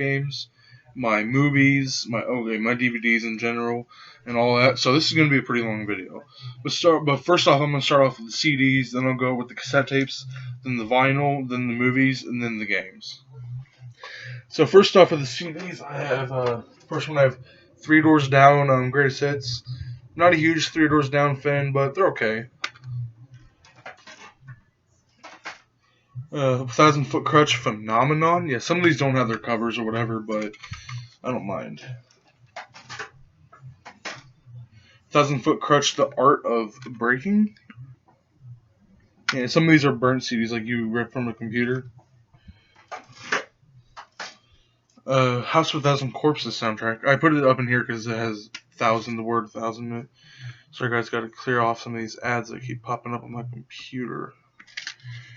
games, my movies, my DVDs in general, and all that. So this is going to be a pretty long video. But first off, I'm going to start off with the CDs, then I'll go with the cassette tapes, then the vinyl, then the movies, and then the games. So first off with the CDs, I have first one I have Three Doors Down, Greatest Hits. Not a huge Three Doors Down fan, but they're okay. 1,000 Foot Crutch Phenomenon. Yeah, some of these don't have their covers or whatever, but I don't mind. 1,000 Foot Crutch, The Art of Breaking. Yeah, some of these are burnt CDs, like you rip from a computer. House of 1,000 Corpses soundtrack. I put it up in here because it has 1,000, the word 1,000 in it. Sorry guys, got to clear off some of these ads that keep popping up on my computer.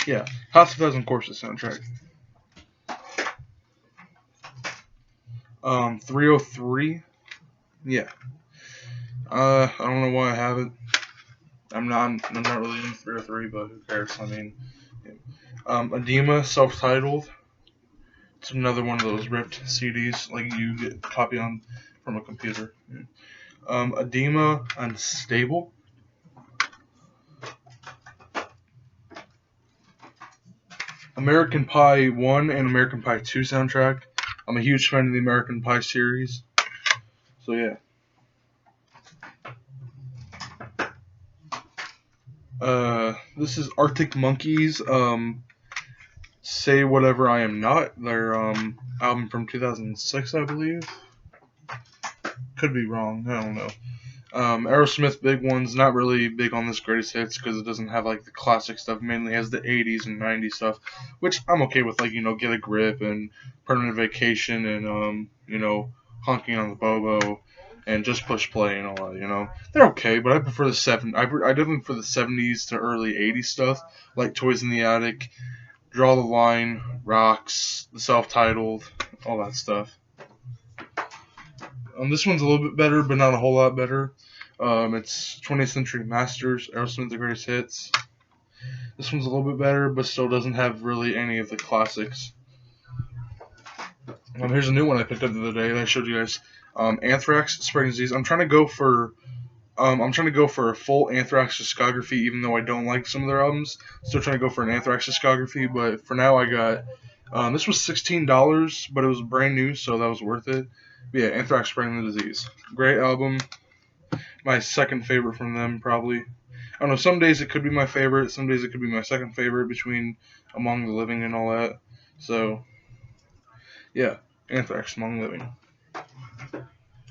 Yeah, House of 1,000 Corpses soundtrack. 303. Yeah. I don't know why I have it. I'm not really in 303, but who cares? I mean, yeah. Edema, self-titled. It's another one of those ripped CDs, like you get a copy on from a computer. Yeah. Edema, Unstable. American Pie 1 and American Pie 2 soundtrack. I'm a huge fan of the American Pie series. So yeah. This is Arctic Monkeys, Say Whatever I Am Not, their album from 2006, I believe. Could be wrong, I don't know. Aerosmith, big ones, not really big on this greatest hits because it doesn't have like the classic stuff, mainly has the 80s and 90s stuff, which I'm okay with, like, Get a Grip and Permanent Vacation and, Honking on the Bobo and Just Push Play and all that, They're okay, but I prefer I definitely prefer the 70s to early 80s stuff, like Toys in the Attic, Draw the Line, Rocks, the self-titled, all that stuff. This one's a little bit better, but not a whole lot better. It's 20th Century Masters, Aerosmith, The Greatest Hits. This one's a little bit better, but still doesn't have really any of the classics. Here's a new one I picked up the other day that I showed you guys. Anthrax, Spreading Disease. I'm trying to go for a full Anthrax discography, even though I don't like some of their albums. Still trying to go for an Anthrax discography, but for now I got. This was $16, but it was brand new, so that was worth it. But yeah, Anthrax, Spreading the Disease. Great album. My second favorite from them, probably. I don't know, some days it could be my favorite, some days it could be my second favorite between Among the Living and all that. So, yeah, Anthrax, Among the Living.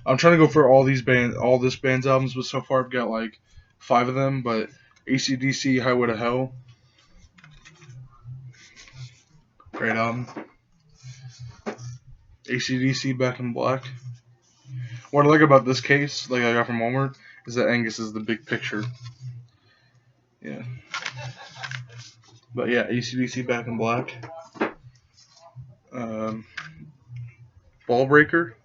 I'm trying to go for all this band's albums, but so far I've got like 5 of them, but AC/DC, Highway to Hell. Great album. AC/DC, Back in Black. What I like about this case, like I got from Walmart, is that Angus is the big picture. Yeah. But yeah, AC/DC, Back in Black. Ball Breaker.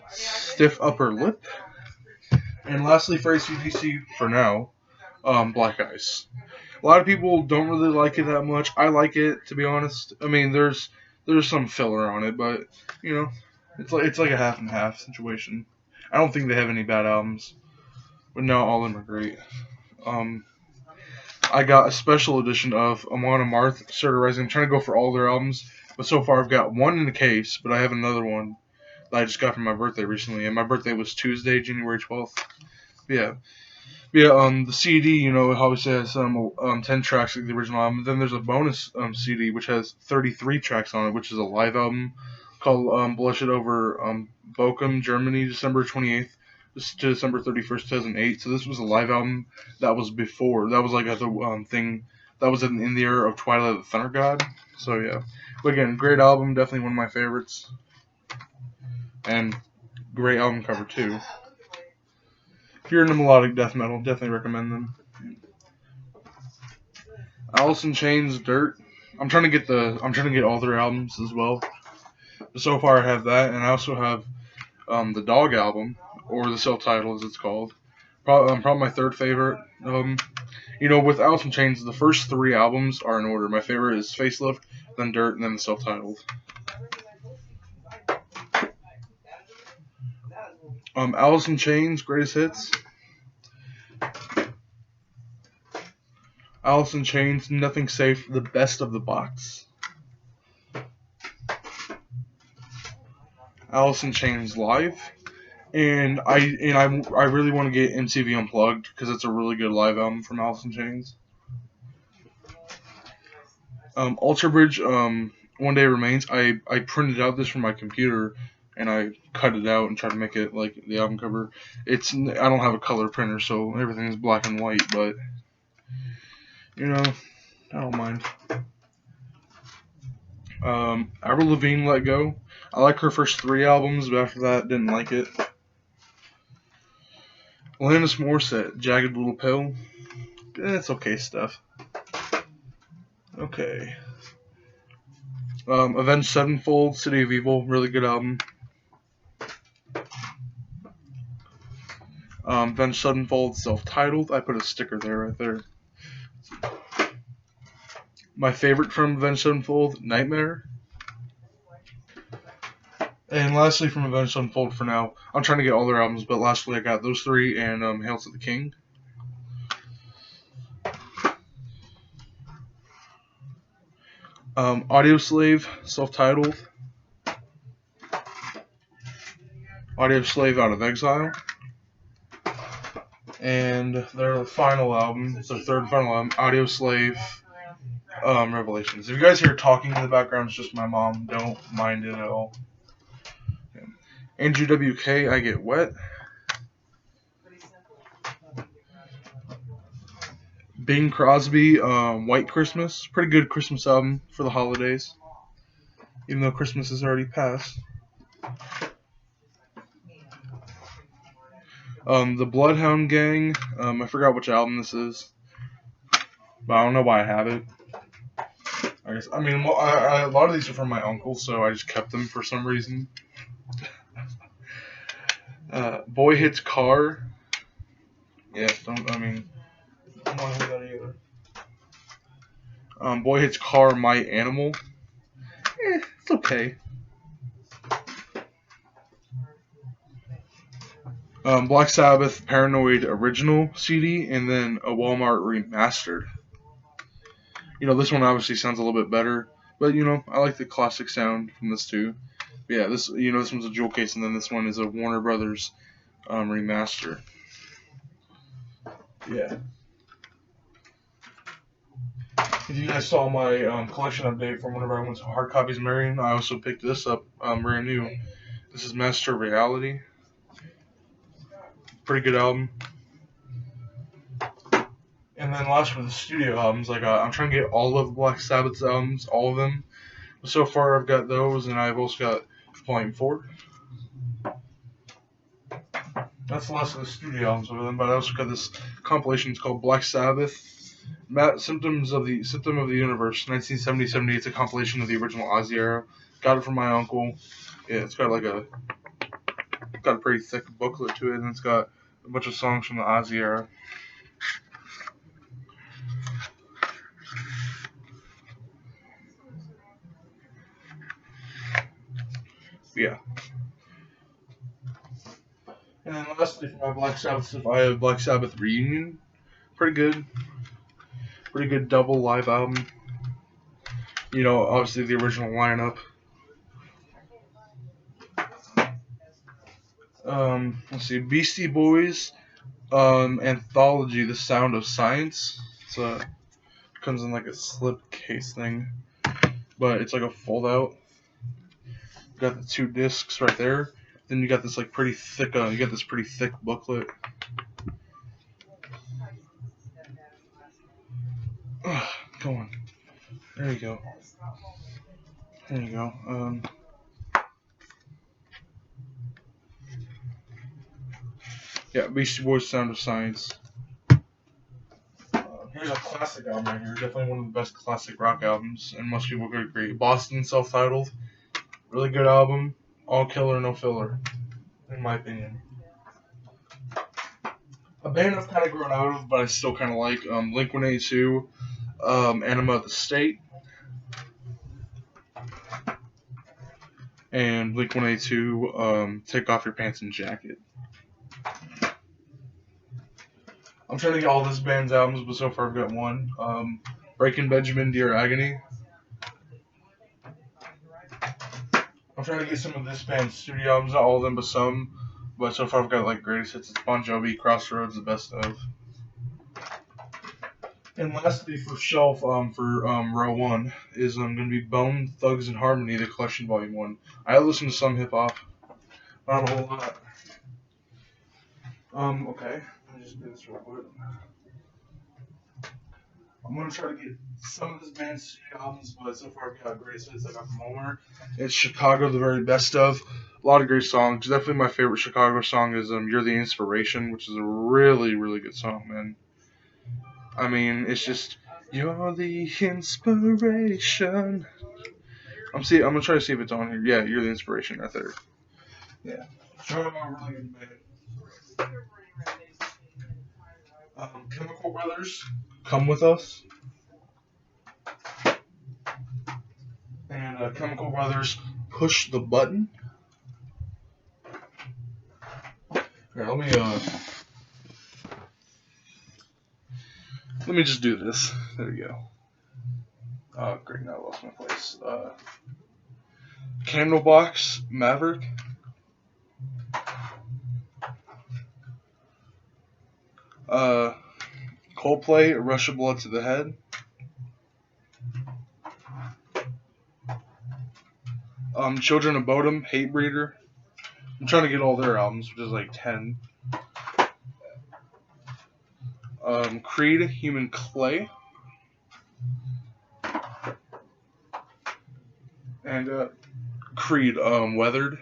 Stiff Upper Lip. And lastly for AC/DC, for now, Black Ice. A lot of people don't really like it that much. I like it, to be honest. I mean, there's some filler on it, but it's like a half and half situation. I don't think they have any bad albums, but no, all of them are great. I got a special edition of Amon Amarth, Started Rising. I'm trying to go for all their albums, but so far I've got one in the case, but I have another one that I just got for my birthday recently, and my birthday was Tuesday, January 12th. Yeah. The CD, obviously has 10 tracks like the original album. Then there's a bonus CD which has 33 tracks on it, which is a live album called Bloodshed over Bochum, Germany, December 28th to December 31st, 2008. So this was a live album that was before. That was like the thing that was in the era of Twilight of the Thunder God. So yeah. But again, great album, definitely one of my favorites. And great album cover too. If you're into melodic death metal, definitely recommend them. Alice in Chains, Dirt. I'm trying to get all their albums as well. But so far I have that, and I also have the Dog album, or the self-title as it's called. Probably my third favorite. With Alice in Chains, the first 3 albums are in order. My favorite is Facelift, then Dirt, and then the self-titled. Alice in Chains, Greatest Hits. Alice in Chains, Nothing Safe, the best of the box. Alice in Chains Live. And I really want to get MTV Unplugged because it's a really good live album from Alice in Chains. Ultra Bridge, One Day Remains. I printed out this from my computer and I cut it out and tried to make it like the album cover. I don't have a color printer, so everything is black and white, but you know, I don't mind. Avril Lavigne, Let Go. I like her first 3 albums, but after that, didn't like it. Alanis Morissette, Jagged Little Pill. It's okay stuff. Okay. Avenged Sevenfold, City of Evil, really good album. Avenged Sevenfold, self-titled. I put a sticker there, right there. My favorite from Avenged Sevenfold, Nightmare. And lastly, from Avenged Sevenfold for now, I'm trying to get all their albums, but lastly I got those 3 and Hail to the King. Audio Slave, self-titled. Audio Slave, Out of Exile. And their final album, it's their 3rd and final album, Audio Slave, Revelations. If you guys hear talking in the background, it's just my mom. Don't mind it at all. Andrew WK, I Get Wet. Bing Crosby, White Christmas. Pretty good Christmas album for the holidays, even though Christmas has already passed. The Bloodhound Gang. I forgot which album this is, but I don't know why I have it. A lot of these are from my uncle, so I just kept them for some reason. Boy Hits Car. Yeah, I don't have that either. Boy Hits Car, My Animal. It's okay. Black Sabbath, Paranoid Original CD, and then a Walmart Remastered. This one obviously sounds a little bit better, but I like the classic sound from this too. But yeah, this one's a jewel case, and then this one is a Warner Brothers remaster. Yeah. If you guys saw my collection update from whenever I went to Hard Copies Marion, I also picked this up brand new. This is Master Reality. Pretty good album. And then last for the studio albums, I'm trying to get all of Black Sabbath's albums, all of them. But so far I've got those, and I've also got Volume 4. That's the last of the studio albums of them, but I also got this compilation. It's called Black Sabbath, Symptom of the Universe, 1970-70. It's a compilation of the original Ozzy era. Got it from my uncle. Yeah, it's got a pretty thick booklet to it, and it's got a bunch of songs from the Ozzy era. Yeah. And then lastly, for my Black Sabbath stuff, I have Black Sabbath Reunion. Pretty good double live album. Obviously the original lineup. Let's see, Beastie Boys, anthology, The Sound of Science. It comes in like a slip case thing, but it's like a fold out. Got the 2 discs right there. Then you got this pretty thick booklet. Go on. There you go. Yeah, Beastie Boys, Sound of Science. Here's a classic album right here. Definitely one of the best classic rock albums, and most people could agree. Boston, self-titled. Really good album. All killer, no filler, in my opinion. A band I've kind of grown out of, but I still kind of like, Blink-182, Enema of the State. and Blink-182, Take Off Your Pants and Jacket. I'm trying to get all this band's albums, but so far I've got one. Breaking Benjamin, Dear Agony. I'm trying to get some of this band's studio albums, not all of them, but some. But so far I've got like Greatest Hits, it's Bon Jovi, Crossroads, the best of. And lastly for shelf, for row one is gonna be Bone Thugs and Harmony, the collection volume 1. I listen to some hip hop, not a whole lot. Okay, let me just do this real quick. I'm gonna try to get some of this band's albums, but so far I've got Greatest Hits I got from Homer. It's Chicago, the very best of. A lot of great songs. Definitely my favorite Chicago song is You're the Inspiration, which is a really, really good song, man. I mean, it's just You're the Inspiration. I'm gonna try to see if it's on here. Yeah, You're the Inspiration right there. Yeah. Really good band. Chemical Brothers, Come With Us. And Chemical Brothers, Push the Button. Here, let me just do this. There we go. Oh, great, now I lost my place. Candlebox, Maverick. Coldplay, Rush of Blood to the Head. Children of Bodom, Hate Breeder. I'm trying to get all their albums, which is like 10. Creed, Human Clay. And Creed, Weathered.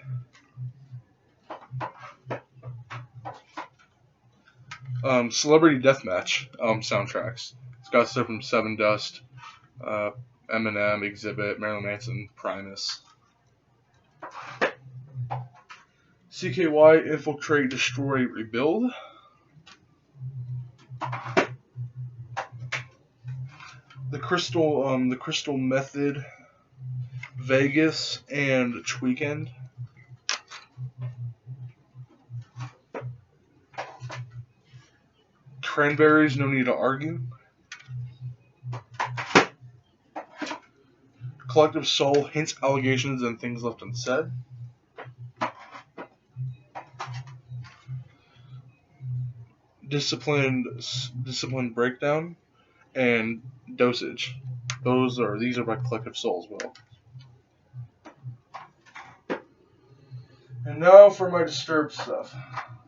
Celebrity Deathmatch soundtracks. It's got stuff from Seven Dust, Eminem, Exhibit, Marilyn Manson, Primus. CKY, Infiltrate, Destroy, Rebuild. The Crystal Method, Vegas, and Tweekend. Cranberries, No Need to Argue. Collective Soul, Hints, Allegations, and Things Left Unsaid. Disciplined Breakdown, and Dosage. These are by Collective Soul as well. And now for my Disturbed stuff.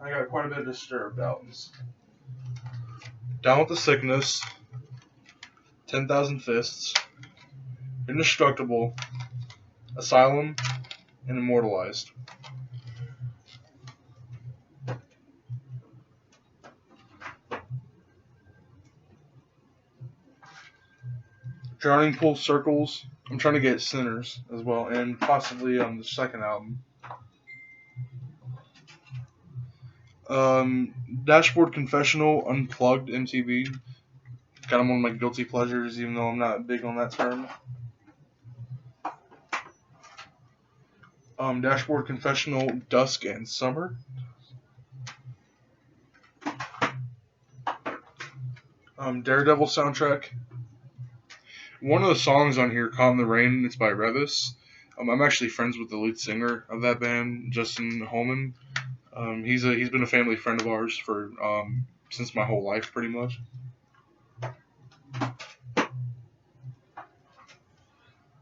I got quite a bit of Disturbed albums. Down with the Sickness, 10,000 Fists, Indestructible, Asylum, and Immortalized. Drowning Pool Circles. I'm trying to get Sinners as well, and possibly the second album. Dashboard Confessional, Unplugged, MTV. Got them on my guilty pleasures, even though I'm not big on that term. Dashboard Confessional, Dusk and Summer. Daredevil soundtrack. One of the songs on here, Calm the Rain, it's by Revis. I'm actually friends with the lead singer of that band, Justin Holman. He's been a family friend of ours for since my whole life, pretty much.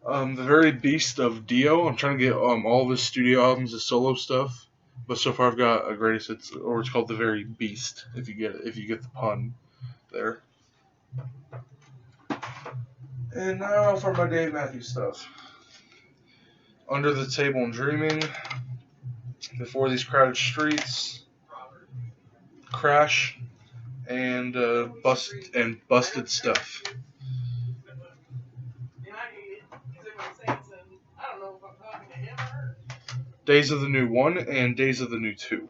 The Very Beast of Dio. I'm trying to get all of his studio albums, his solo stuff, but so far I've got a greatest hits, or it's called The Very Beast. If you get the pun there. And now for my Dave Matthews stuff. Under the Table and Dreaming. Before These Crowded Streets. Crash. And Busted Stuff. Days of the New 1 and Days of the New 2.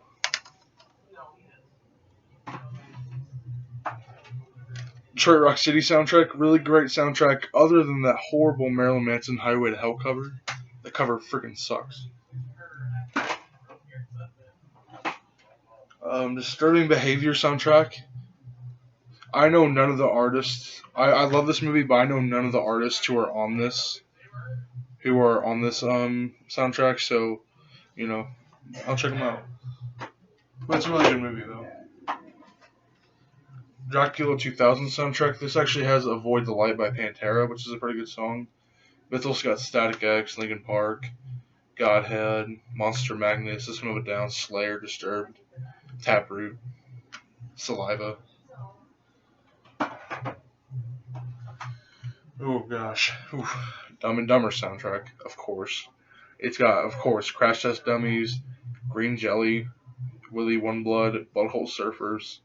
Detroit Rock City soundtrack, really great soundtrack, other than that horrible Marilyn Manson Highway to Hell cover. The cover freaking sucks. Disturbing Behavior soundtrack. I know none of the artists. I love this movie, but I know none of the artists who are on this soundtrack. So you know, I'll check them out. But it's a really good movie though. Dracula 2000 soundtrack. This actually has "Avoid the Light" by Pantera, which is a pretty good song. But it's also got Static X, Linkin Park, Godhead, Monster Magnet, System of a Down, Slayer, Disturbed, Taproot, Saliva. Oh gosh. Ooh. Dumb and Dumber soundtrack, of course. It's got, of course, Crash Test Dummies, Green Jelly, Willy One Blood, Butthole Surfers,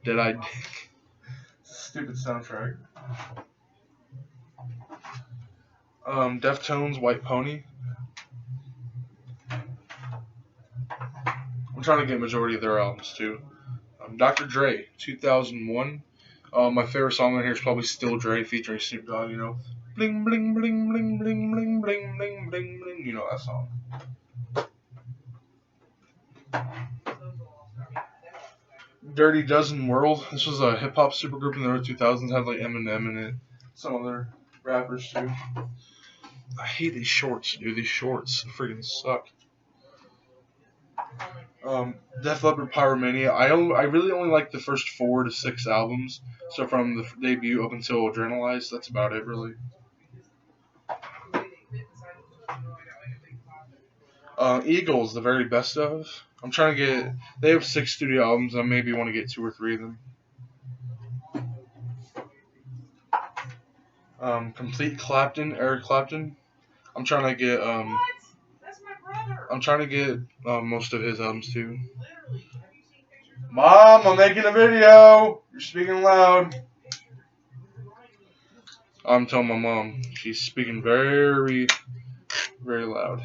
Dead Eye Dick. Stupid soundtrack. Deftones, White Pony. I'm trying to get majority of their albums too. Dr. Dre, 2001. My favorite song on here is probably Still Dre featuring Snoop Dogg, you know. Bling, bling, bling, bling, bling, bling, bling, bling, bling, bling. You know that song. Dirty Dozen World. This was a hip hop supergroup in the early 2000s. Had like Eminem in it. Some other rappers too. I hate these shorts, dude. These shorts freaking suck. Def Leppard, Pyromania. I really only like the first 4 to 6 albums. So from the debut up until Adrenalize, that's about it really. Eagles, the very best of. I'm trying to get. They have 6 studio albums. I maybe want to get 2 or 3 of them. Complete Clapton, Eric Clapton. I'm trying to get. I'm trying to get most of his albums too. Mom, I'm making a video. You're speaking loud. I'm telling my mom. She's speaking very, very loud.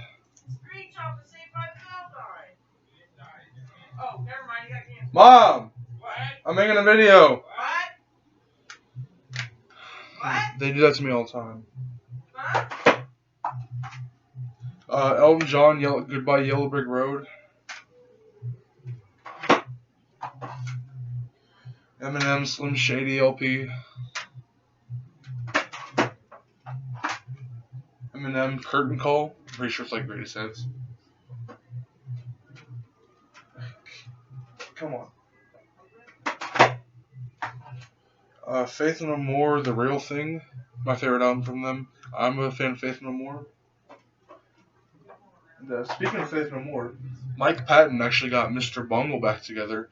Mom, I'm making a video. They do that to me all the time. Elton John, Goodbye Yellow Brick Road. Eminem, Slim Shady LP. Eminem, Curtain Call. I'm pretty sure it's like Greatest Hits. Come on. Faith No More, The Real Thing. My favorite album from them. I'm a fan of Faith No More. And, speaking of Faith No More, Mike Patton actually got Mr. Bungle back together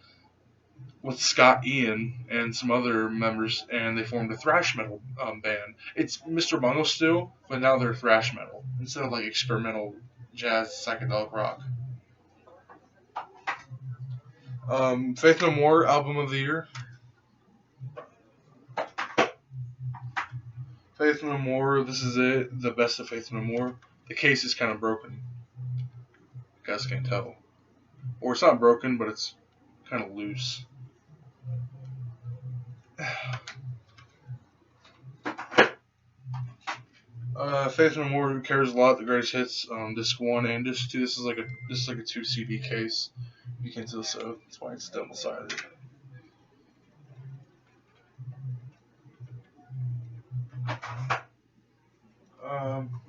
with Scott Ian and some other members, and they formed a thrash metal band. It's Mr. Bungle still, but now they're thrash metal instead of like experimental jazz psychedelic rock. Faith No More, Album of the Year. Faith No More, This Is It, the best of Faith No More. The case is kind of broken. You guys can't tell. Or it's not broken, but it's kind of loose. Faith No More, Who Cares a Lot, the greatest hits, disc 1 and disc 2. This is like a 2 CD case. You can tell, so that's why it's double sided.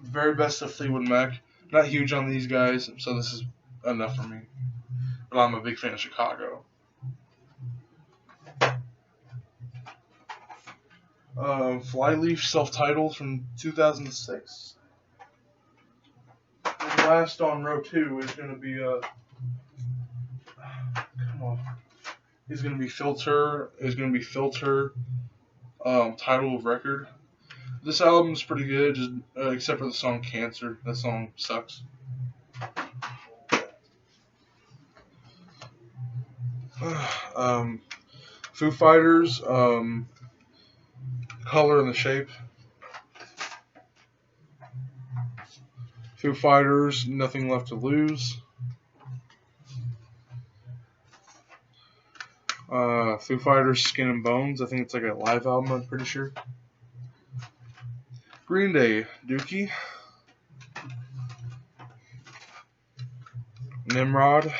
Very best of Fleetwood Mac. Not huge on these guys, so this is enough for me. But I'm a big fan of Chicago. Flyleaf, self-titled from 2006. And last on row 2 is going to be come on. Is going to be Filter. Title of record. This album's pretty good, just except for the song Cancer. That song sucks. Foo Fighters, Color and the Shape. Foo Fighters, Nothing Left to Lose. Foo Fighters, Skin and Bones. I think it's like a live album, I'm pretty sure. Green Day, Dookie. Nimrod.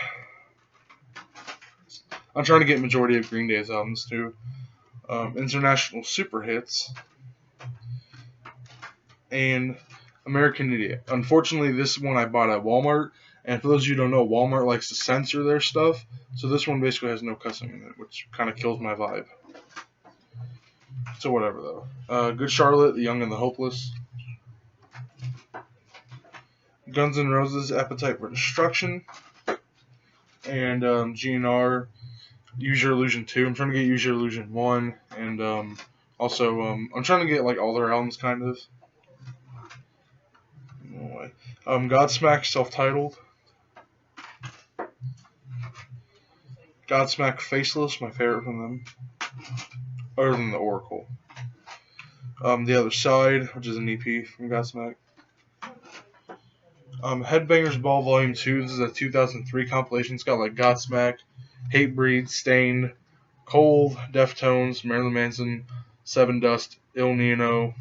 I'm trying to get majority of Green Day's albums too. International Super Hits, and American Idiot. Unfortunately, this one I bought at Walmart, and for those of you who don't know, Walmart likes to censor their stuff, so this one basically has no cussing in it, which kind of kills my vibe. So whatever though. Good Charlotte, The Young and the Hopeless. Guns N' Roses, Appetite for Destruction. And GNR, Use Your Illusion 2. I'm trying to get Use Your Illusion 1. And also, I'm trying to get like all their albums kind of. Godsmack, Self-Titled. Godsmack, Faceless, my favorite from them. Other than the Oracle. The Other Side, which is an EP from Godsmack. Headbangers Ball Volume 2. This is a 2003 compilation. It's got like Godsmack, Hatebreed, Stained, Cold, Deftones, Marilyn Manson, Seven Dust, Il Nino,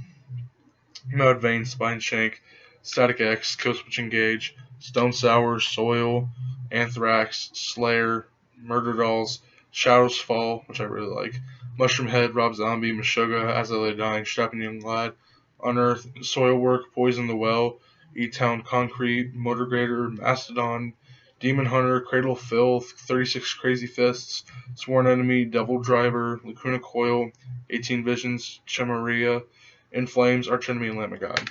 Mudvayne, Spineshank, Static X, Killswitch Engage, Stone Sour, Soil, Anthrax, Slayer, Murder Dolls, Shadows Fall, which I really like, Mushroom Head, Rob Zombie, Meshuggah, As I Lay Dying, Strapping Young Lad, Unearth, Soilwork, Poison the Well, E-Town Concrete, Motorgrader, Mastodon, Demon Hunter, Cradle of Filth, 36 Crazy Fists, Sworn Enemy, Devil Driver, Lacuna Coil, 18 Visions, Chemaria, In Flames, Arch Enemy, and Lamb of God.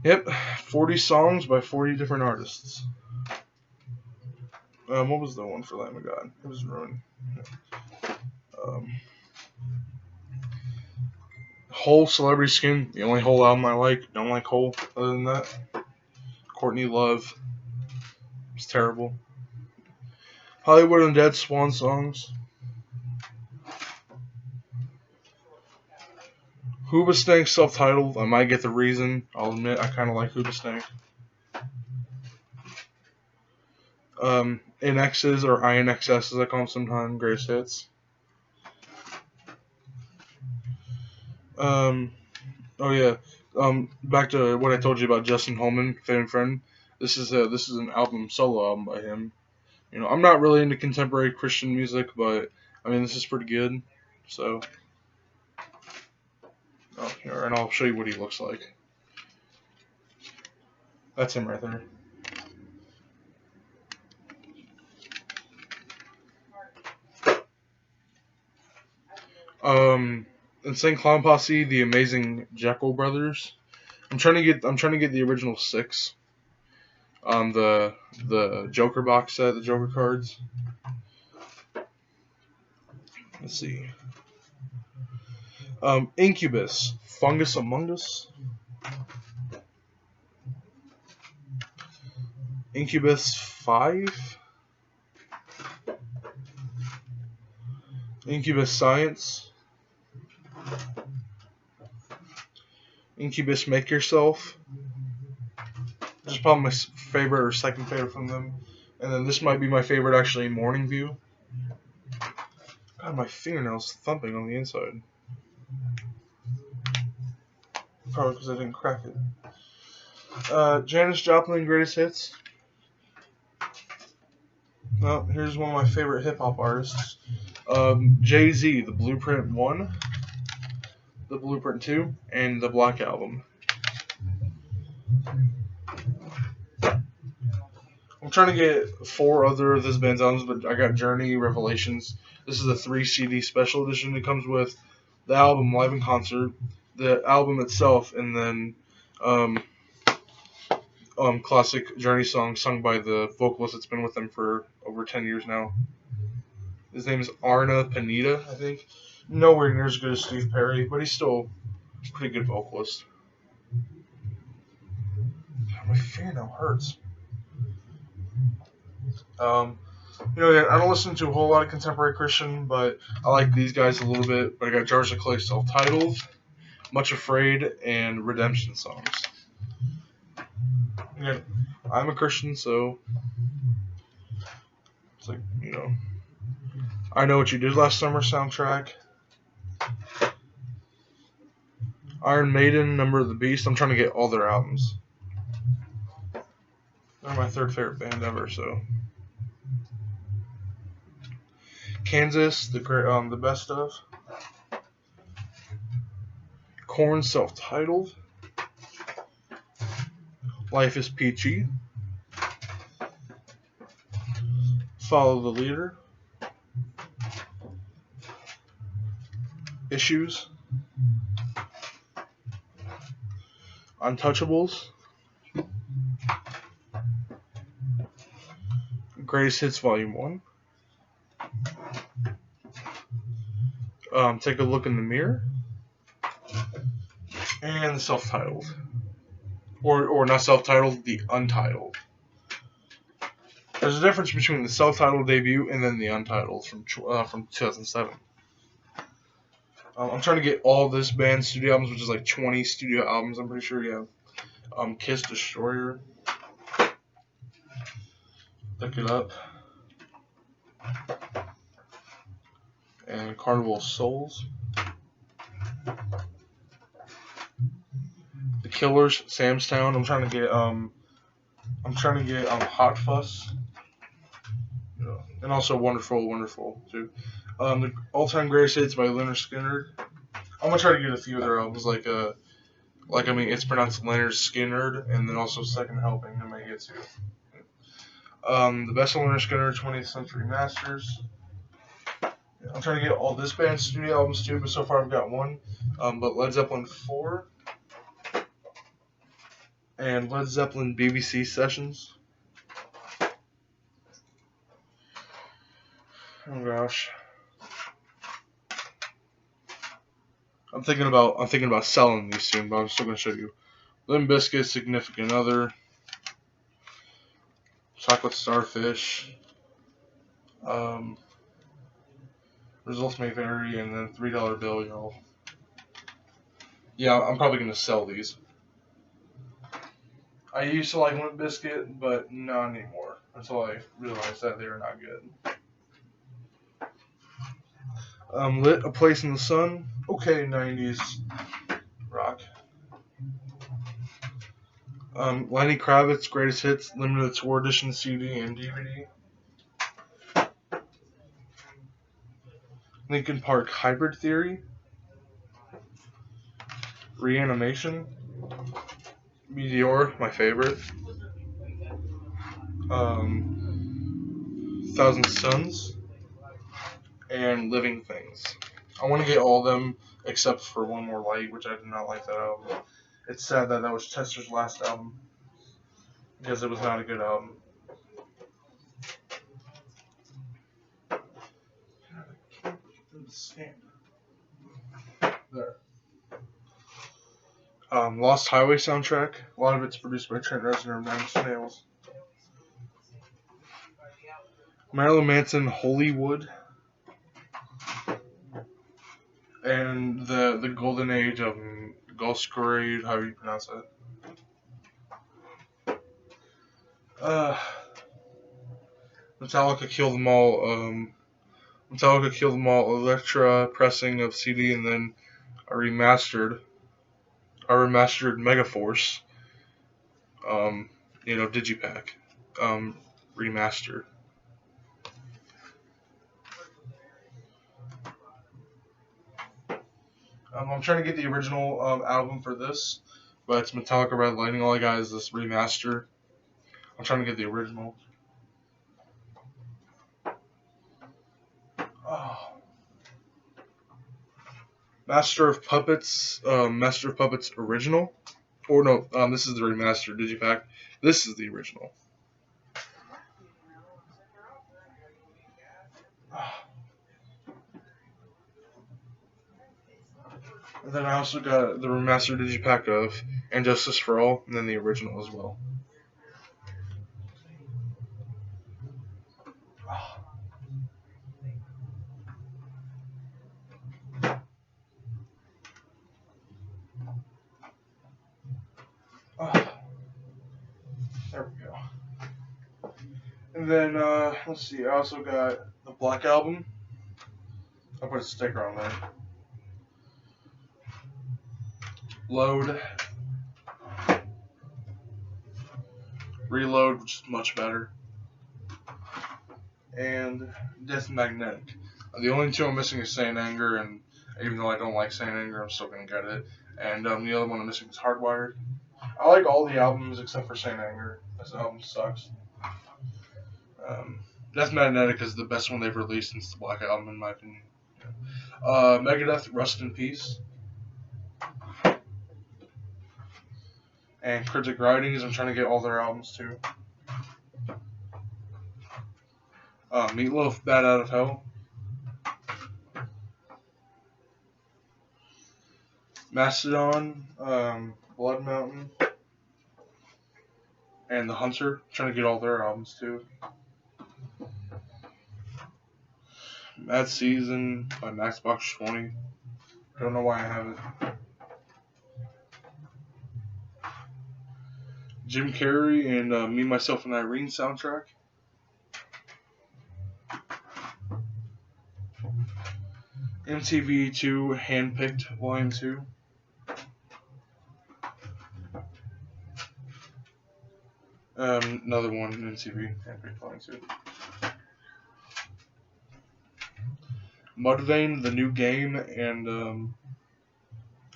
Yep, 40 songs by 40 different artists. What was the one for Lamb of God? It was Ruin. Hole, Celebrity Skin, the only Hole album I like. Don't like Hole other than that. Courtney Love. It's terrible. Hollywood Undead, Swan Songs. Hoobastank, Self-Titled. I might get The Reason. I'll admit I kind of like Hoobastank. NX's or INXS as I call them sometimes. Greatest Hits. Back to what I told you about Justin Holman, Fan Friend. This is an album, solo album by him. You know, I'm not really into contemporary Christian music, but I mean this is pretty good. So, here, and I'll show you what he looks like. That's him right there. Insane Clown Posse, The Amazing Jekyll Brothers. I'm trying to get the original 6. The Joker box set, the Joker cards. Let's see. Incubus, Fungus Among Us. Incubus 5. Incubus Science. Incubus Make Yourself. This is probably my favorite or second favorite from them. And then this might be my favorite actually, Morning View. God, my fingernails thumping on the inside. Probably because I didn't crack it. Janis Joplin, Greatest Hits. Well, here's one of my favorite hip-hop artists. Jay-Z, The Blueprint 1, The Blueprint 2, and The Black Album. I'm trying to get 4 other of this band's albums, but I got Journey, Revelations. This is a 3 CD special edition. It comes with the album live in concert, the album itself, and then classic Journey song sung by the vocalist that's been with them for over 10 years now. His name is Arna Panita, I think. Nowhere near as good as Steve Perry, but he's still a pretty good vocalist. God, my fingernail hurts. I don't listen to a whole lot of contemporary Christian, but I like these guys a little bit. But I got Jars of Clay, Self-Titled, Much Afraid, and Redemption songs. Yeah, I'm a Christian, so it's like, I Know What You Did Last Summer soundtrack. Iron Maiden, Number of the Beast. I'm trying to get all their albums. They're my 3rd favorite band ever, so. Kansas, the best of. Korn, self-titled. Life is Peachy. Follow the Leader. Issues. Untouchables. Greatest Hits Volume 1. Take a Look in the Mirror. And the self-titled. Or not self-titled, the untitled. There's a difference between the self-titled debut and then the untitled from 2007. I'm trying to get all this band's studio albums, which is like 20 studio albums. I'm pretty sure you have Kiss Destroyer. Look it up. And Carnival of Souls. The Killers, Sam's Town. I'm trying to get Hot Fuss. And also Wonderful, Wonderful too. The All-Time Greatest Hits by Leonard Skinner. I'm gonna try to get a few of their albums, it's pronounced Leonard Skinner, and then also Second Helping. I might get to. The Best of Leonard Skinner, 20th Century Masters. I'm trying to get all this band's studio albums too, but so far I've got one. But Led Zeppelin 4 and Led Zeppelin BBC Sessions. Oh gosh. I'm thinking about selling these soon, but I'm still gonna show you. Limp Bizkit, Significant Other, Chocolate Starfish, Results May Vary, and then $3 Bill, y'all. Yeah, I'm probably gonna sell these. I used to like Limp Bizkit, but not anymore. Until I realized that they were not good. Lit, A Place in the Sun. Okay, 90s rock. Lenny Kravitz, Greatest Hits, Limited Tour Edition CD and DVD. Linkin Park, Hybrid Theory. Reanimation. Meteor, my favorite. Thousand Suns. And Living Things. I want to get all of them except for One More Light, which I did not like that album. It's sad that was Chester's last album because it was not a good album. There. Lost Highway soundtrack. A lot of it's produced by Trent Reznor and Nine Inch Nails. Marilyn Manson, Hollywood. And the golden age of Gulfsgrade, however you pronounce it. Metallica, Kill Them All. Metallica, Kill Them All. Elektra pressing of CD, and then a remastered Megaforce. Digipack. Remastered. I'm trying to get the original album for this, but it's Metallica Red Lightning. All I got is this remaster. I'm trying to get the original. Oh. Master of Puppets original. Or no, this is the remaster Digipack. This is the original. And then I also got the remastered Digipack of And Justice for All, and then the original as well. There we go. And then, let's see, I also got the Black Album. I'll put a sticker on there. Load. Reload, which is much better. And Death Magnetic. The only two I'm missing is Saint Anger, and even though I don't like Saint Anger, I'm still gonna get it. And the other one I'm missing is Hardwired. I like all the albums except for Saint Anger. This album sucks. Death Magnetic is the best one they've released since the Black Album, in my opinion. Megadeth, Rust in Peace. And Cryptic Writings, I'm trying to get all their albums too. Meatloaf, Bad Out of Hell. Mastodon, Blood Mountain, and The Hunter. I'm trying to get all their albums too. Mad Season by Maxbox 20. Don't know why I have it. Jim Carrey and Me, Myself, and Irene soundtrack. MTV2 Handpicked Volume 2. Another one, MTV Handpicked Volume 2. Mudvayne, The New Game, and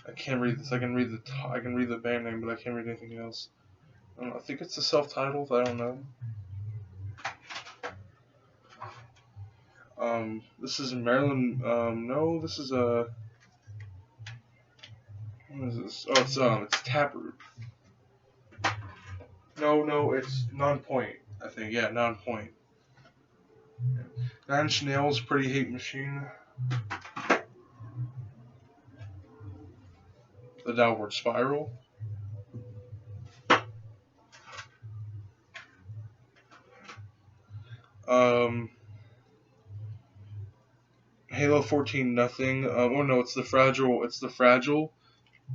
I can't read this. I can read the band name, but I can't read anything else. I think it's a self-titled. I don't know. This is Maryland. No, this is a. What is this? Oh, it's Taproot. No, it's Non-Point. I think, yeah, Non-Point. Nine Inch Nails, Pretty Hate Machine. The Downward Spiral. Halo 14 Nothing. Oh no, it's the Fragile,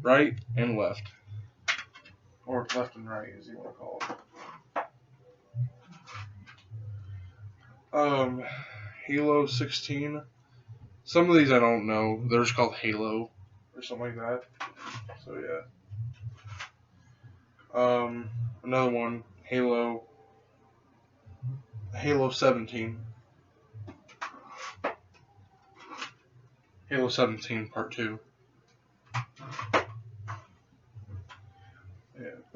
right and left. Or left and right, as you want to call it. Halo 16. Some of these I don't know. They're just called Halo or something like that. So yeah. Another one, Halo 17. Halo 17 Part 2.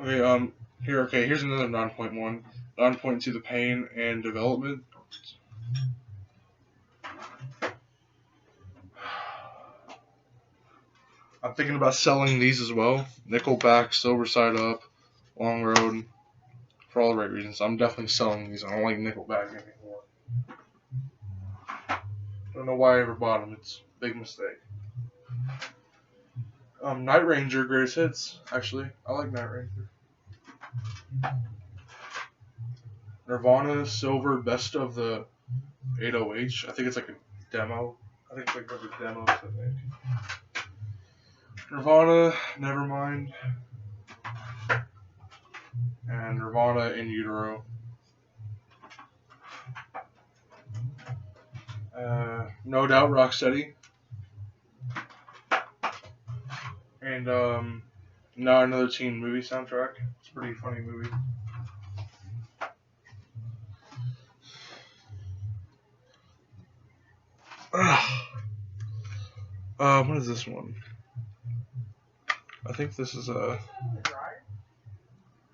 Yeah. Okay, here's another Non-Point one. Non-Point to the Pain and Development. I'm thinking about selling these as well. Nickelback, Sober Side Up, Long Road. For all the right reasons. I'm definitely selling these. I don't like Nickelback anymore. Don't know why I ever bought them. It's a big mistake. Night Ranger, Greatest Hits. Actually, I like Night Ranger. Nirvana, Silver, Best of the 808. I think it's like a demo. I think it's like a demo. I think. Nirvana, Nevermind. And Nirvana, In Utero. No Doubt, Rocksteady. And Now Another Teen Movie soundtrack. It's a pretty funny movie. What is this one? I think this is I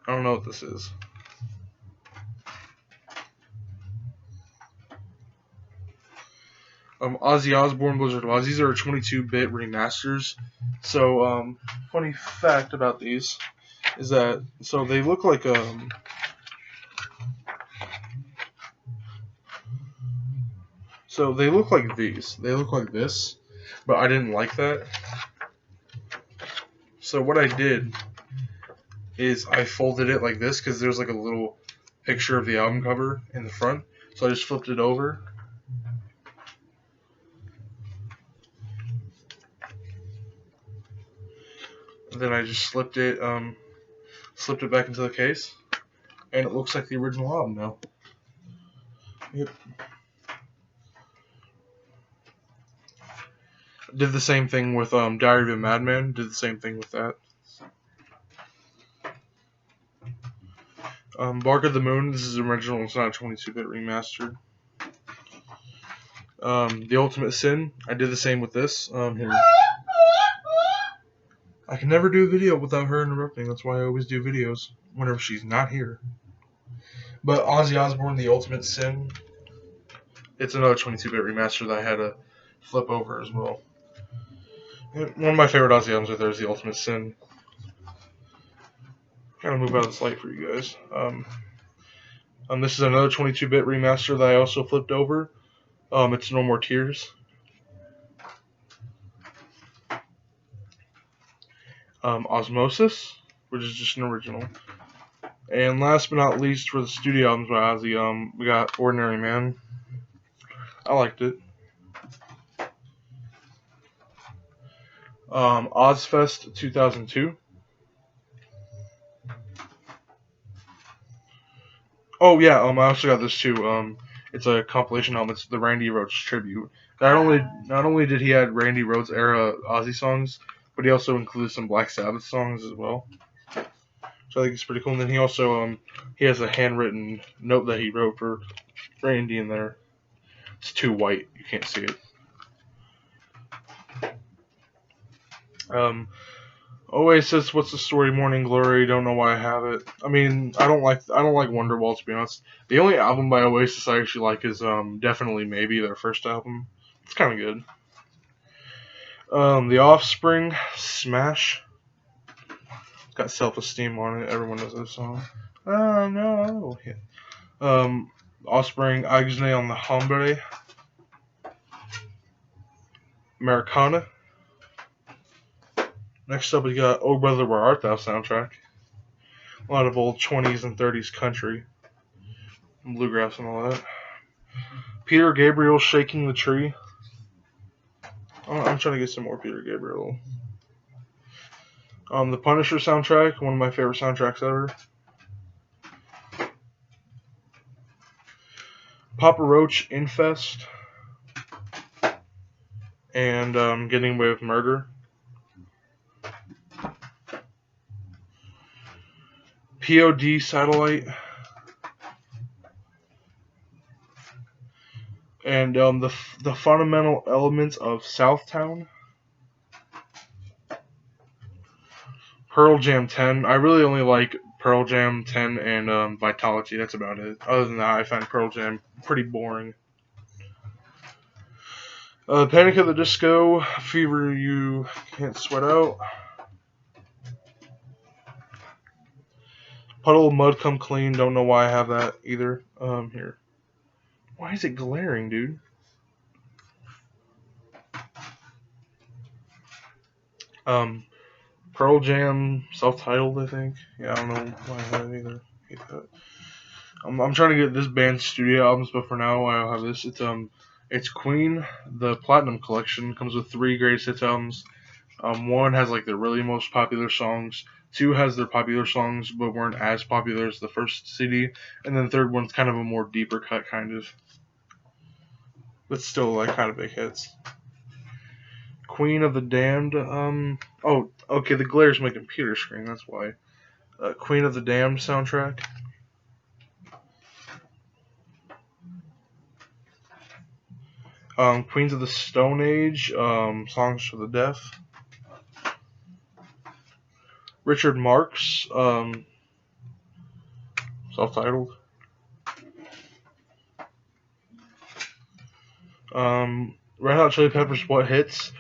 don't know what this is. Ozzy Osbourne, Blizzard of Oz. These are 22-bit remasters. So, funny fact about these is that they look like they look like these. They look like this, but I didn't like that. So what I did is I folded it like this because there's like a little picture of the album cover in the front. So I just flipped it over. And then I just slipped it back into the case, and it looks like the original album now. Yep. Did the same thing with Diary of a Madman. Did the same thing with that. Bark of the Moon. This is original. It's not a 22-bit remaster. The Ultimate Sin. I did the same with this. Here. I can never do a video without her interrupting. That's why I always do videos whenever she's not here. But Ozzy Osbourne, The Ultimate Sin. It's another 22-bit remaster that I had to flip over as well. And one of my favorite Ozzy albums right there is The Ultimate Sin. Kind of move out of this light for you guys. This is another 22-bit remaster that I also flipped over. It's No More Tears. Osmosis, which is just an original. And last but not least, for the studio albums by Ozzy, we got Ordinary Man. I liked it. Ozfest 2002. Oh yeah, I also got this too. It's a compilation album. It's the Randy Rhoads tribute. Not only did he add Randy Rhoads era Ozzy songs, but he also included some Black Sabbath songs as well. So I think it's pretty cool. And then he also he has a handwritten note that he wrote for Randy in there. It's too white, you can't see it. Oasis, What's the Story, Morning Glory, don't know why I have it. I mean, I don't like Wonderwall, to be honest. The only album by Oasis I actually like is Definitely Maybe, their first album. It's kind of good. The Offspring, Smash. It's got Self-Esteem on it. Everyone knows that song. Oh no. Yeah. Offspring, Agnès on the Hombre. Americana. Next up, we got Oh Brother, Where Art Thou soundtrack. A lot of old 20s and 30s country, and bluegrass and all that. Peter Gabriel, Shaking the Tree. Oh, I'm trying to get some more Peter Gabriel. The Punisher soundtrack, one of my favorite soundtracks ever. Papa Roach, Infest. And Getting Away with Murder. POD Satellite. And the Fundamental Elements of Southtown. Pearl Jam 10. I really only like Pearl Jam 10 and Vitality. That's about it. Other than that, I find Pearl Jam pretty boring. Panic at the Disco, Fever You Can't Sweat Out. Puddle of Mud Come Clean, don't know why I have that either. Here. Why is it glaring, dude? Pearl Jam, self-titled, I think. Yeah, I don't know why I have it either. I hate that. I'm trying to get this band's studio albums, but for now I don't have this. It's Queen, the Platinum Collection. Comes with 3 greatest hits albums. 1 has like the really most popular songs. 2 has their popular songs, but weren't as popular as the first CD. And then the 3rd one's kind of a more deeper cut, kind of. But still, like, kind of big hits. Queen of the Damned. Oh, okay, the glare's my computer screen, that's why. Queen of the Damned soundtrack. Queens of the Stone Age, Songs for the Deaf. Richard Marx, self-titled. Red Hot Chili Peppers, What Hits?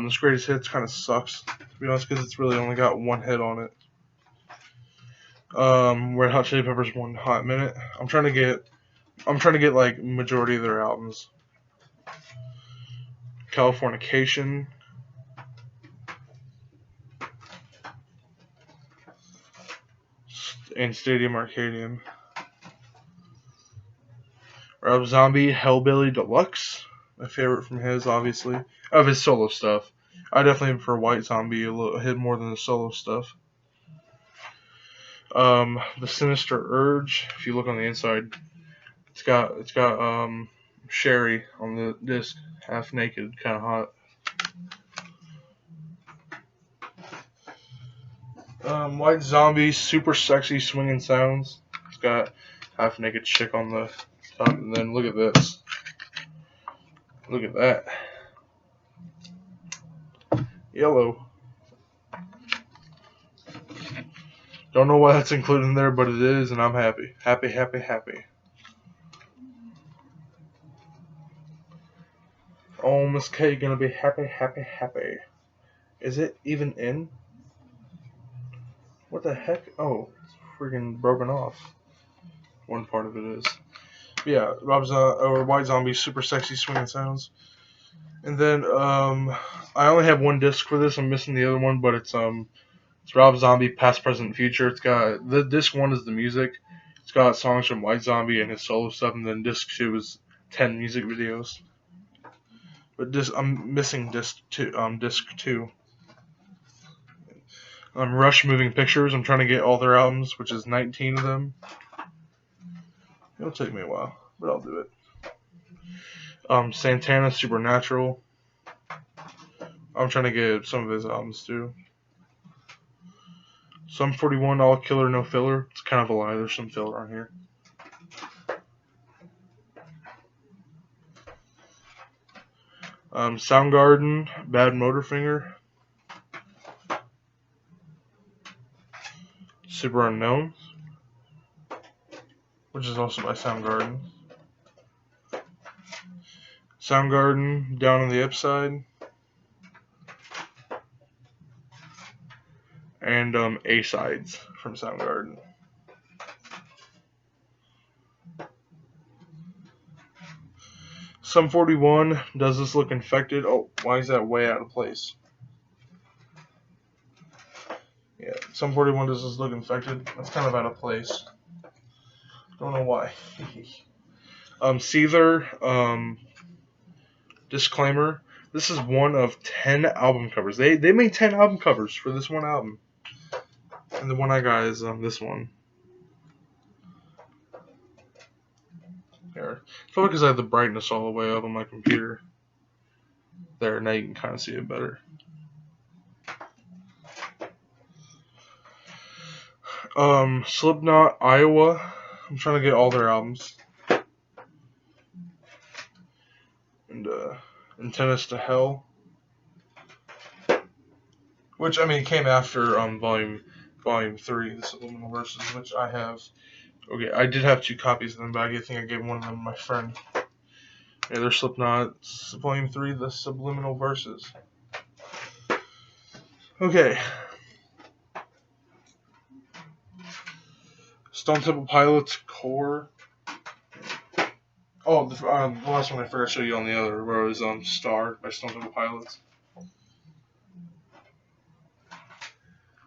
This greatest hits kind of sucks, to be honest, because it's really only got 1 hit on it. Red Hot Chili Peppers, One Hot Minute. I'm trying to get like majority of their albums. Californication. And Stadium Arcadium. Rob Zombie, Hellbilly Deluxe. My favorite from his, obviously. Of his solo stuff. I definitely prefer White Zombie a hit more than the solo stuff. The Sinister Urge. If you look on the inside, it's got Sherry on the disc, half naked, kind of hot. White Zombie, Super Sexy Swinging Sounds. It's got half naked chick on the top, and then look at this. Look at that. Yellow. Don't know why that's included in there, but it is, and I'm happy. Happy, happy, happy. Oh, Miss K gonna be happy, happy, happy. Is it even in? What the heck? Oh, it's freaking broken off. One part of it is. But yeah, White Zombie, super sexy swinging sounds. And then I only have one disc for this. I'm missing the other one, but it's Rob Zombie, Past, Present, Future. It's got the disc one is the music. It's got songs from White Zombie and his solo stuff, and then disc 2 is 10 music videos. But I'm missing disc 2. Disc 2. Rush Moving Pictures. I'm trying to get all their albums, which is 19 of them. It'll take me a while, but I'll do it. Santana, Supernatural. I'm trying to get some of his albums too. Sum 41, All Killer, No Filler. It's kind of a lie. There's some filler on here. Soundgarden, Bad Motorfinger. Super Unknown, which is also by Soundgarden. Soundgarden, Down on the Upside. And A-Sides from Soundgarden. Sum 41, Does This Look Infected? Oh, why is that way out of place? Yeah, Sum 41, Does This Look Infected? That's kind of out of place. Don't know why. Seether, Disclaimer. This is one of 10 album covers. They made 10 album covers for this one album. And the one I got is this one. Here. Probably because I have the brightness all the way up on my computer. There, now you can kind of see it better. Slipknot, Iowa. I'm trying to get all their albums. And Antennas to Hell. Which, I mean, came after Volume 3, the Subliminal Verses, which I have. Okay, I did have 2 copies of them, but I think I gave one of them to my friend. Yeah, they're Slipknot, Volume 3, the Subliminal Verses. Okay. Stone Temple Pilots, Core. Oh, the last one I forgot to show you on the other, where it was Star by Stone Temple Pilots.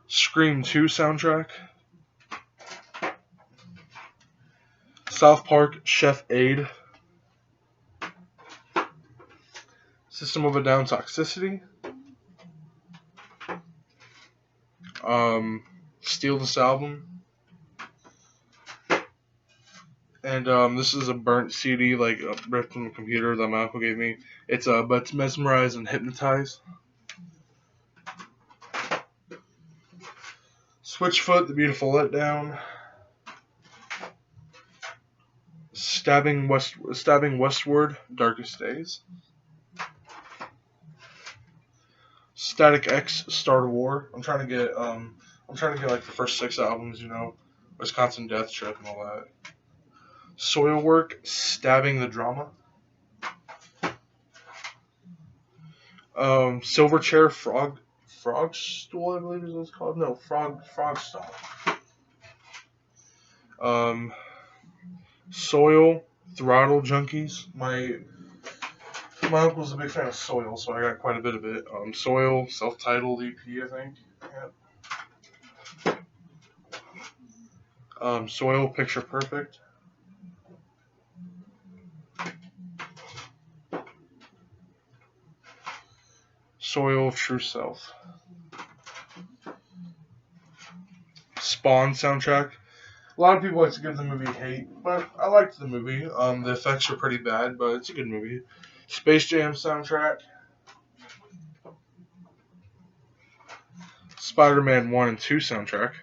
Scream 2 soundtrack. South Park, Chef Aid. System of a Down, Toxicity. Steal This Album. And this is a burnt CD, like ripped from the computer that my uncle gave me. It's but it's Mesmerize and Hypnotize. Switchfoot, The Beautiful Letdown. Stabbing Westward, Darkest Days. Static X, Start a War. I'm trying to get like the first 6 albums, you know, Wisconsin Death Trip and all that. Soilwork, Stabbing the Drama. Silverchair, Frogstool, I believe is what it's called. No, Frogstall. Soil, Throttle Junkies. My uncle's a big fan of Soil, so I got quite a bit of it. Soil, self-titled EP, I think. Yep. Soil, Picture Perfect. Soil, True Self. Spawn soundtrack. A lot of people like to give the movie hate, but I liked the movie. The effects are pretty bad, but it's a good movie. Space Jam soundtrack. Spider-Man 1 and 2 soundtrack.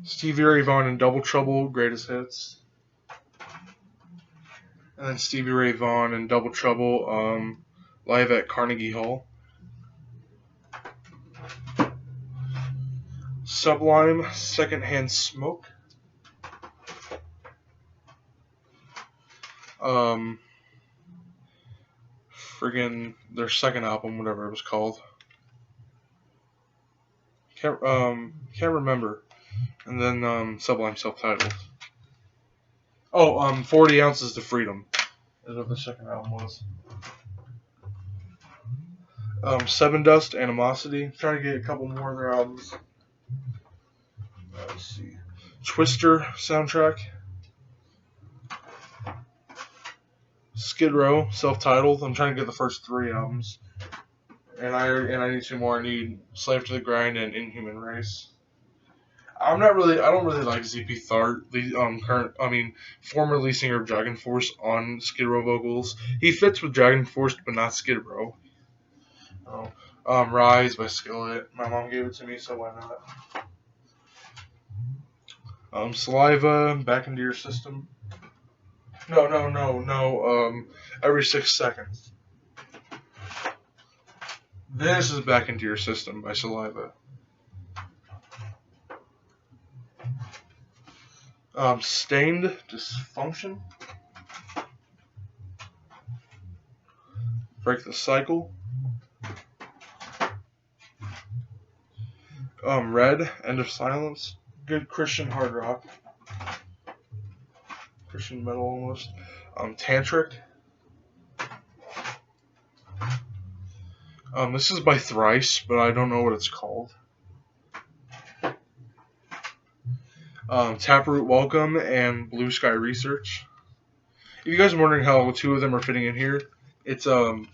Stevie Ray Vaughan and Double Trouble, Greatest Hits. And then Stevie Ray Vaughan and Double Trouble live at Carnegie Hall. Sublime, Secondhand Smoke. Friggin' their second album, whatever it was called. Can't remember. And then Sublime self-titled. 40 Ounces to Freedom is what the second album was. Seven Dust, Animosity. I'm trying to get a couple more of their albums. Let's see. Twister soundtrack. Skid Row, self-titled. I'm trying to get the first 3 albums. And I need 2 more. I need Slave to the Grind and Inhuman Race. I don't really like ZP Thart, the former lead singer of Dragon Force on Skid Row vocals. He fits with Dragon Force, but not Skid Row. Rise by Skillet. My mom gave it to me, so why not? Saliva, Back Into Your System. No. Every 6 seconds. This is Back Into Your System by Saliva. Stained, Dysfunction. Break the Cycle. Red, End of Silence. Good Christian hard rock. Christian metal almost. Tantric. This is by Thrice, but I don't know what it's called. Taproot Welcome and Blue Sky Research. If you guys are wondering how 2 of them are fitting in here, it's a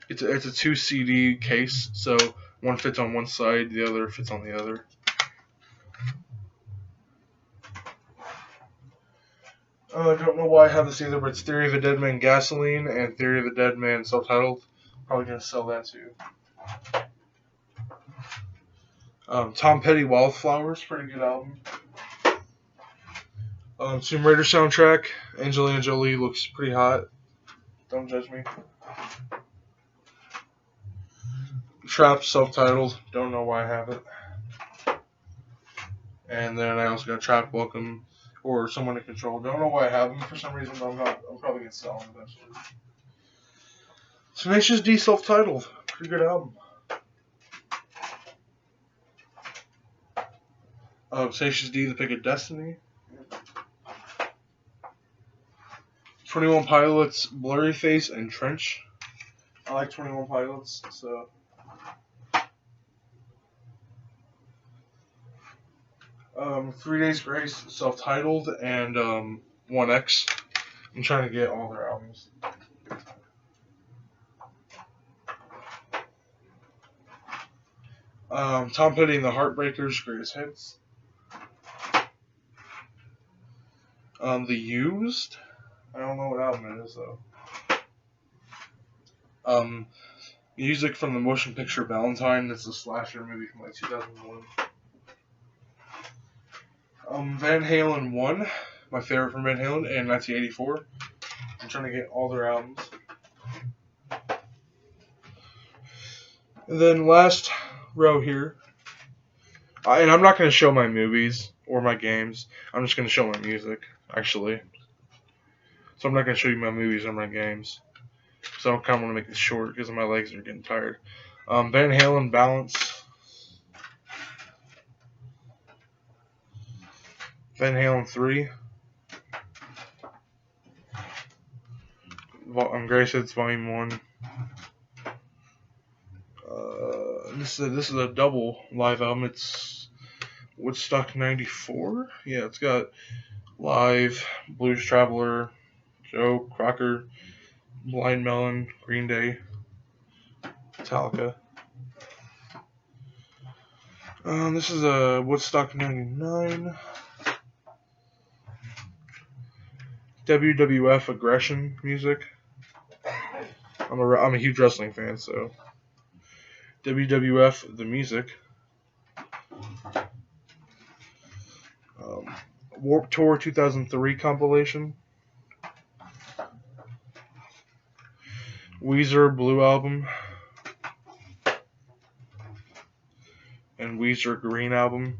2 CD case, so one fits on one side, the other fits on the other. I don't know why I have this either, but it's Theory of a Dead Man Gasoline and Theory of a Dead Man self-titled. Probably gonna sell that too. Tom Petty Wildflowers, pretty good album. Tomb Raider soundtrack. Angelina Jolie looks pretty hot. Don't judge me. Trap self-titled. Don't know why I have it. And then I also got Trap Welcome or Someone in Control. Don't know why I have them for some reason, but I'm probably gonna sell them eventually. Tenacious D self-titled. Pretty good album. Tenacious D, The Pick of Destiny. 21 Pilots, Blurry Face, and Trench. I like 21 Pilots, so. 3 Days Grace, self-titled, and 1X. I'm trying to get all their albums. Tom Petty and the Heartbreakers, Greatest Hits. The Used. I don't know what album it is though. Music from the motion picture Valentine. That's a slasher movie from like 2001. Van Halen 1, my favorite from Van Halen, in 1984. I'm trying to get all their albums. And then last row here. And I'm not going to show my movies or my games. I'm just going to show my music, actually. So I'm not going to show you my movies or my games. So I kind of want to make this short because my legs are getting tired. Van Halen Balance. Van Halen 3. Grace Hits Volume 1. This is a double live album. It's Woodstock 94. Yeah, it's got Live, Blues Traveler, Joe Crocker, Blind Melon, Green Day, Metallica. This is a Woodstock 99. WWF Aggression music. I'm a huge wrestling fan, so WWF the music. Warped Tour 2003 compilation, Weezer Blue album, and Weezer Green album.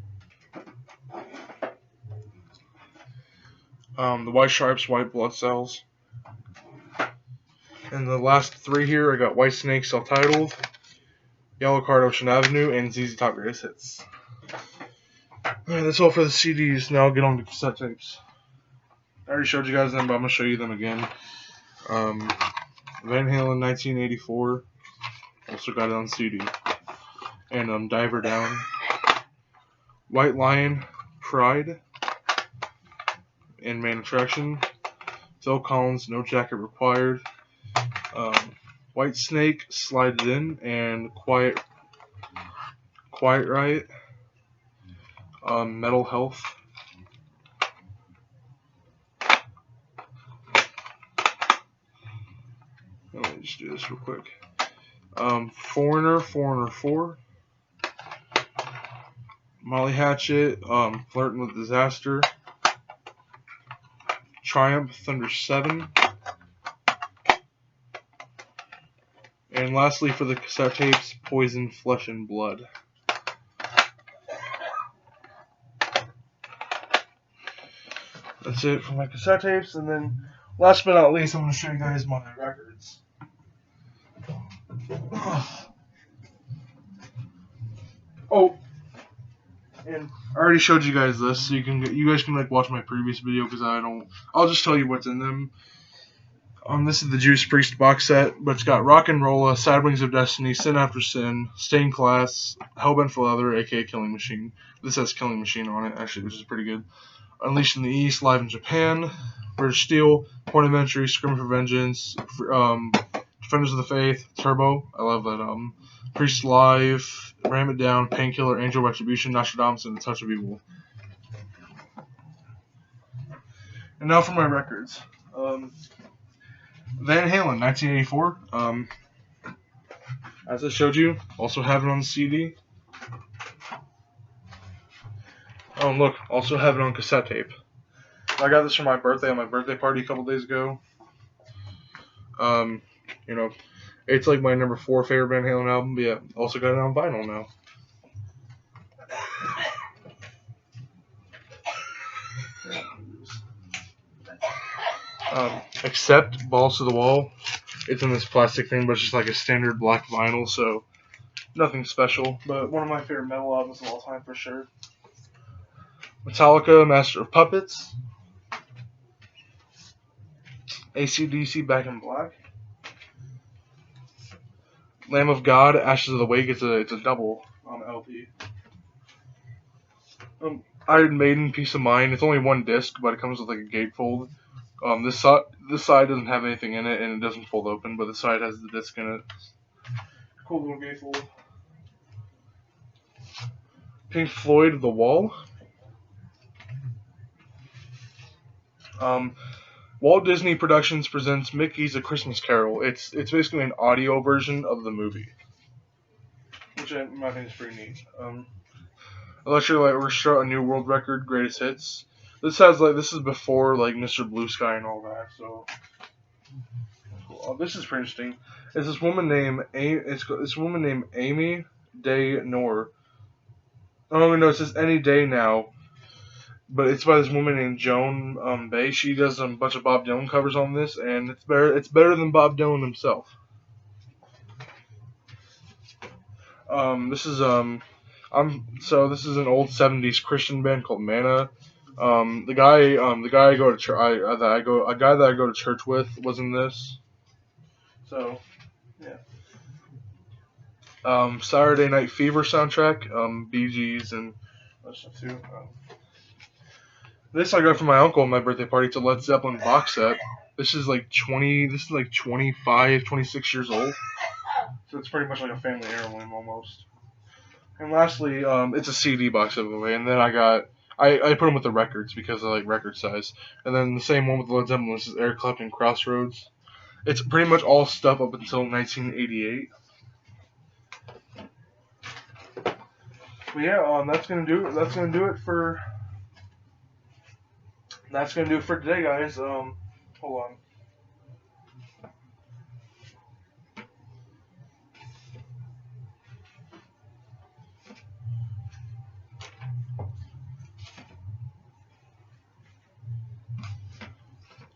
The White Stripes, White Blood Cells. And the last three here, I got White Snake self-titled, Yellow Card Ocean Avenue, and ZZ Top Greatest Hits. Alright, that's all for the CDs. Now I'll get on to cassette tapes. I already showed you guys them, but I'm going to show you them again. Van Halen 1984. Also got it on CD. And Diver Down. White Lion, Pride. And Main Attraction. Phil Collins, No Jacket Required. White Snake, Slide It In. And Quiet Riot. Metal Health. Let me just do this real quick. Foreigner 4. Molly Hatchet, Flirting with Disaster. Triumph Thunder 7. And lastly, for the cassette tapes, Poison, Flesh and Blood. That's it for my cassette tapes, and then last but not least, I'm going to show you guys my records. Oh, and I already showed you guys this, so you guys can like watch my previous video because I'll just tell you what's in them. This is the Judas Priest box set, but it's got Rock and Rolla, Sad Wings of Destiny, Sin After Sin, Stained Class, Hellbent for Leather, aka Killing Machine. This has Killing Machine on it, actually, which is pretty good. Unleashed in the East, Live in Japan, British Steel, Point of Entry, Scream for Vengeance, Defenders of the Faith, Turbo, I love that album. Priest Live, Ram It Down, Painkiller, Angel Retribution, Nostradamus, and The Touch of Evil. And now for my records. Van Halen, 1984. As I showed you, also have it on CD. Oh, and look, also have it on cassette tape. I got this for my birthday on my birthday party a couple days ago. It's like my number 4 favorite Van Halen album, but yeah, also got it on vinyl now. Except Balls to the Wall. It's in this plastic thing, but it's just like a standard black vinyl, so nothing special. But one of my favorite metal albums of all time for sure. Metallica, Master of Puppets. AC/DC, Back in Black. Lamb of God, Ashes of the Wake. It's a double on LP. Iron Maiden, Peace of Mind. It's only one disc, but it comes with like a gatefold. This side doesn't have anything in it, and it doesn't fold open, but the side has the disc in it. Cool little gatefold. Pink Floyd, The Wall. Walt Disney Productions presents Mickey's A Christmas Carol. It's basically an audio version of the movie, which I think is pretty neat. Electric Light Orchestra, A New World Record, Greatest Hits. This is before like Mr. Blue Sky and all that. So cool. This is pretty interesting. It's this woman named Amy Day Noor. Oh no, it says Any Day Now. But it's by this woman named Joan Bay. She does a bunch of Bob Dylan covers on this, and it's better than Bob Dylan himself. This is an old '70s Christian band called Manna. The guy I go to church, a guy that I go to church with was in this. So, yeah. Saturday Night Fever soundtrack, Bee Gees and other stuff too. This I got from my uncle on my birthday party. It's a Led Zeppelin box set. This is like 25, 26 years old. So it's pretty much like a family heirloom almost. And lastly, it's a CD box of the way. And then I put them with the records because I like record size. And then the same one with the Led Zeppelin. This is Eric Clapton Crossroads. It's pretty much all stuff up until 1988. But yeah, that's gonna do it for that's gonna do it for today, guys. Hold on.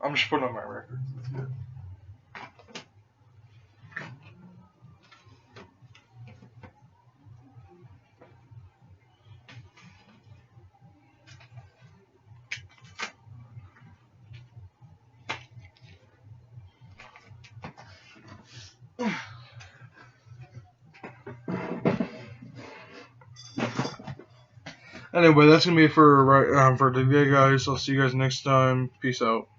I'm just putting on my records. That's good. Anyway, that's gonna be it for today, guys. I'll see you guys next time. Peace out.